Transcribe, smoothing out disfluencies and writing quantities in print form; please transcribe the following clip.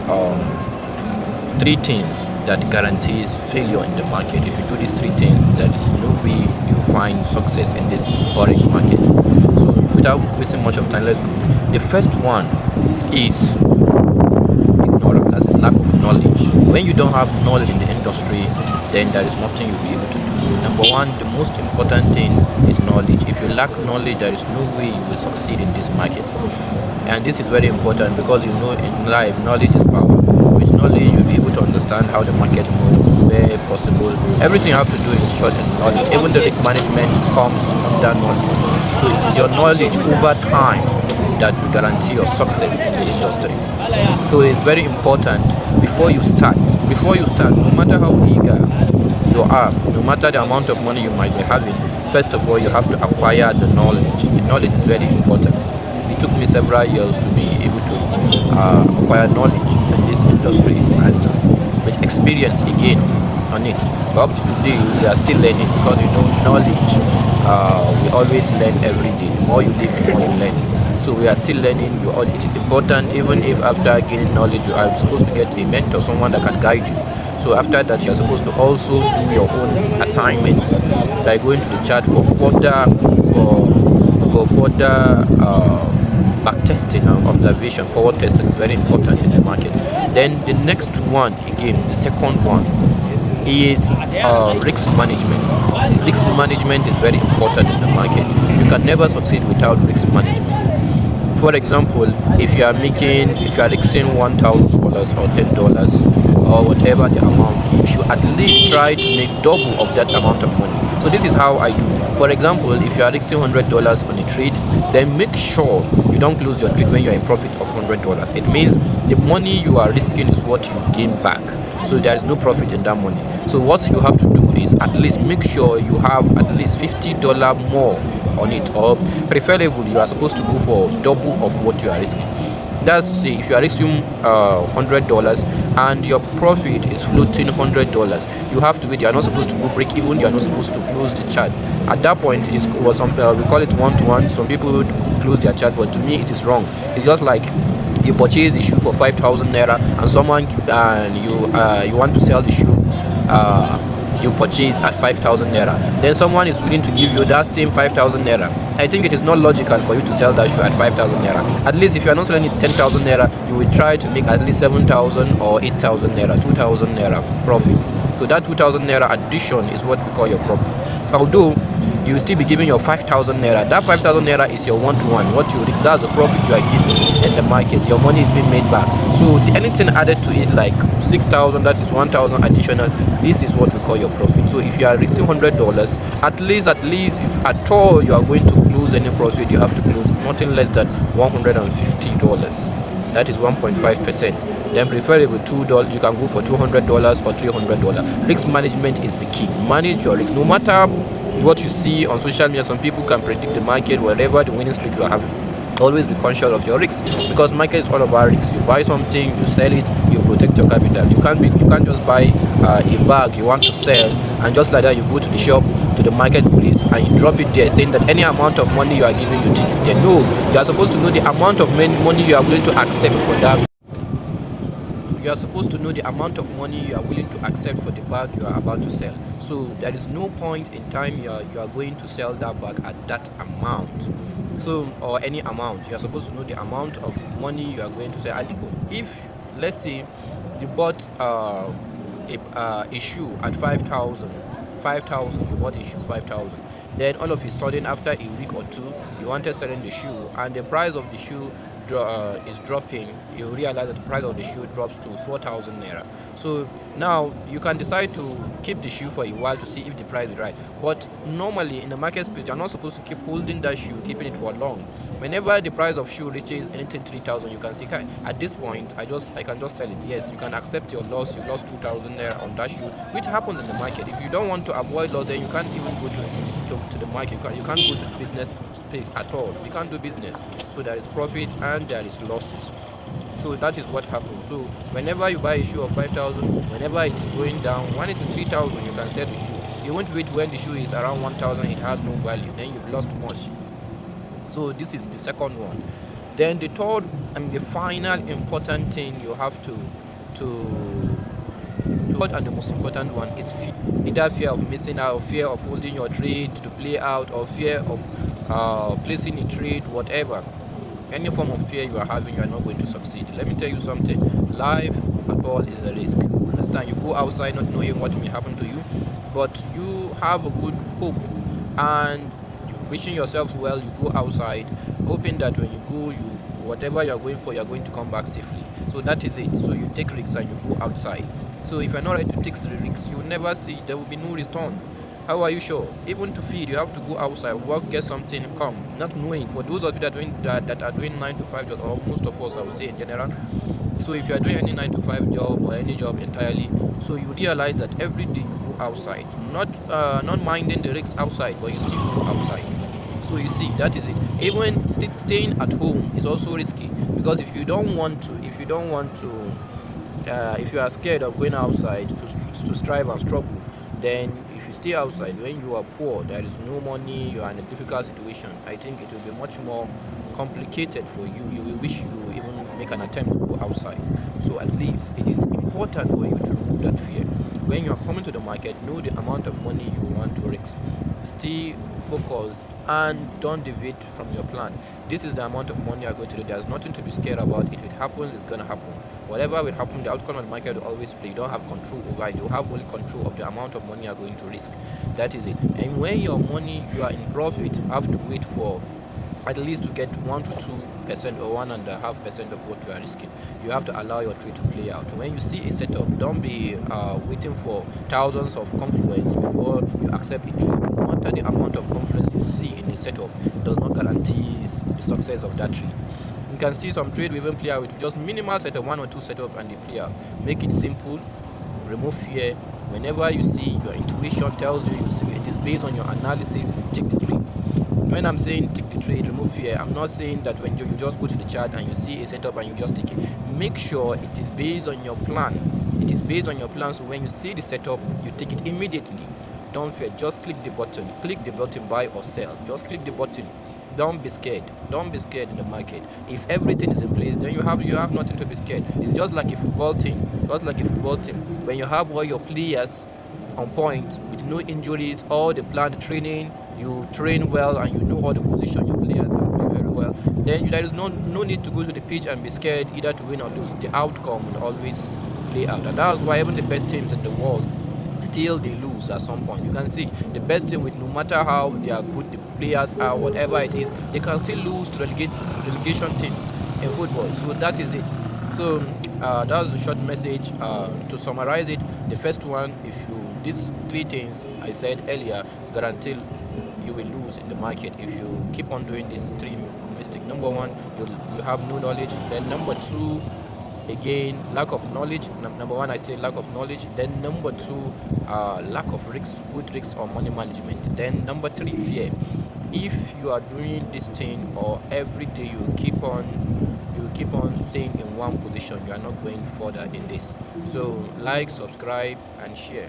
of three things that guarantees failure in the market. If you do these three things, there is no way you find success in this forex market. So without wasting much of time, let's go. The first one is ignorance, that is lack of knowledge. When you don't have knowledge in the industry, then there is nothing you'll be able to do. Number one, the most important thing is knowledge. If you lack knowledge, there is no way you will succeed in this market. And this is very important because you know in life, knowledge is power. With knowledge, you'll be able to understand how the market moves, where possible. Everything you have to do is short in knowledge. Even the risk management comes from that knowledge. So it is your knowledge over time that will guarantee your success in the industry. So it's very important before you start, no matter how eager you are, no matter the amount of money you might be having, first of all, you have to acquire the knowledge. The knowledge is very important. It took me several years to be able to acquire knowledge in this industry, and with experience again on it. But up to today, we are still learning because knowledge, we always learn every day. The more you live, the more you learn. So we are still learning. It is important, even if after gaining knowledge, you are supposed to get a mentor, someone that can guide you. So after that, you are supposed to also do your own assignments by going to the chart for further backtesting and observation. Forward testing is very important in the market. Then the next one, again, the second one is risk management. Risk management is very important in the market. You can never succeed without risk management. For example, if you are risking $1,000 or $10 or whatever the amount, you should at least try to make double of that amount of money. So this is how I do. For example, if you are risking $100 on a trade, then make sure you don't close your trade when you are in profit of $100. It means the money you are risking is what you gain back. So there is no profit in that money. So what you have to do is at least make sure you have at least $50 more on it, or preferably you are supposed to go for double of what you are risking. That's to say, if you are risking $100 and your profit is floating $100, you have to wait. You are not supposed to go break even. You are not supposed to close the chart. At that point, it is we call it one-to-one. Some people close their chart, but to me, it is wrong. It's just like you purchase the shoe for 5,000 naira, and someone you want to sell the shoe. You purchase at 5,000 naira, then someone is willing to give you that same 5,000 naira. I think it is not logical for you to sell that shoe at 5,000 naira. At least if you are not selling it 10,000 naira, you will try to make at least 7,000 or 8,000 naira, 2,000 naira profit. So that 2,000 naira addition is what we call your profit. Although you will still be giving your 5,000 naira. That 5,000 naira is your one-to-one. What you risk, that's the profit you are giving in the market. Your money is being made back. So anything added to it, like 6,000, that is 1,000 additional. This is what we call your profit. So if you are risking $100, at least if at all you are going to lose any profit, you have to close nothing less than $150. That is 1.5%. Then preferably $2. You can go for $200 or $300. Risk management is the key. Manage your risk. No matter what you see on social media, some people can predict the market, whatever the winning streak you are having. Always be conscious of your risks, because market is all about risks. You buy something, you sell it, you protect your capital. You can't just buy a bag you want to sell and just like that you go to the shop, to the marketplace, and you drop it there, saying that any amount of money you are giving, you take it there. No, you are supposed to know the amount of money you are willing to accept for that. You are supposed to know the amount of money you are willing to accept for the bag you are about to sell. So there is no point in time you are going to sell that bag at that amount. So, or any amount. You are supposed to know the amount of money you are going to sell. And if, let's say, you bought a shoe at 5,000, you bought a shoe 5,000. Then all of a sudden, after a week or two, you wanted selling the shoe, and the price of the shoe is dropping. You realize that the price of the shoe drops to 4,000 naira. So now you can decide to keep the shoe for a while to see if the price is right. But normally in the market space, you're not supposed to keep holding that shoe, keeping it for long. Whenever the price of shoe reaches anything 3,000, you can see, at this point I can just sell it. Yes, you can accept your loss. You lost 2,000 naira on that shoe, which happens in the market. If you don't want to avoid loss, then you can't even go to the market. You can't go to the business space at all. You can't do business. So there is profit and there is losses. So that is what happens. So whenever you buy a shoe of 5,000, whenever it is going down, when it is 3,000, you can sell the shoe. You won't wait when the shoe is around 1,000, it has no value. Then you've lost much. So this is the second one. Then the third and the final important thing you have to and the most important one is fear. Either fear of missing out, fear of holding your trade to play out, or fear of placing a trade, whatever. Any form of fear you are having, you are not going to succeed. Let me tell you something. Life at all is a risk. Understand? You go outside not knowing what may happen to you, but you have a good hope and wishing yourself well. You go outside, hoping that when you go, whatever you are going for, you are going to come back safely. So that is it. So you take risks and you go outside. So if you're not ready to take risks, you will never see. There will be no return. How are you sure? Even to feed, you have to go outside, work, get something, come. Not knowing. For those of you that are doing 9 to 5 jobs, or most of us, I would say in general. So if you are doing any 9 to 5 job or any job entirely, so you realize that every day you go outside, not minding the risks outside, but you still go outside. So you see, that is it. Even staying at home is also risky, because if you are scared of going outside to strive and struggle, then if you stay outside when you are poor, there is no money, you are in a difficult situation, I think it will be much more complicated for you. You will wish you even make an attempt to go outside. So at least it is important for you to remove that fear. When you are coming to the market, know the amount of money you want to risk. Stay focused and don't deviate from your plan. This is the amount of money you are going to do. There's nothing to be scared about. If it happens, it's going to happen. Whatever will happen, the outcome of the market will always play. You don't have control over it. You have only control of the amount of money you are going to risk. That is it. And when your money, you are in profit, you have to wait for at least to get 1 to 2% or 1.5% of what you are risking. You have to allow your trade to play out. When you see a setup, don't be waiting for thousands of confluence before you accept a trade. No matter the amount of confluence you see in a setup, it does not guarantee the success of that trade. You can see some trade we even play out with just minimal setup, 1 or 2 setup, and they play out. Make it simple, remove fear. Whenever you see your intuition tells you, it is based on your analysis, take the trade. When I'm saying take the trade, remove fear, I'm not saying that when you just go to the chart and you see a setup and you just take it. Make sure it is based on your plan. It is based on your plan, so when you see the setup, you take it immediately. Don't fear, just click the button. Click the button, buy or sell. Just click the button. Don't be scared. Don't be scared in the market. If everything is in place, then you have nothing to be scared. It's just like a football team. When you have all your players on point with no injuries, all the planned training, you train well and you know all the position your players can play very well, then there is no need to go to the pitch and be scared either to win or lose. The outcome will always play out, and that's why even the best teams in the world still they lose at some point. You can see the best team, with no matter how they are good the players are, whatever it is, they can still lose to relegation team in football. So that is it. So that was the short message. To summarize it, the first one, these 3 things I said earlier guarantee you will lose in the market if you keep on doing these 3 mistakes. Number 1, you have no knowledge. Then number 2, again, lack of knowledge. Number 1, I say lack of knowledge. Then number 2, lack of risks, good risks or money management. Then number 3, fear. If you are doing this thing, or every day you keep on staying in one position, you are not going further in this. So like, subscribe and share.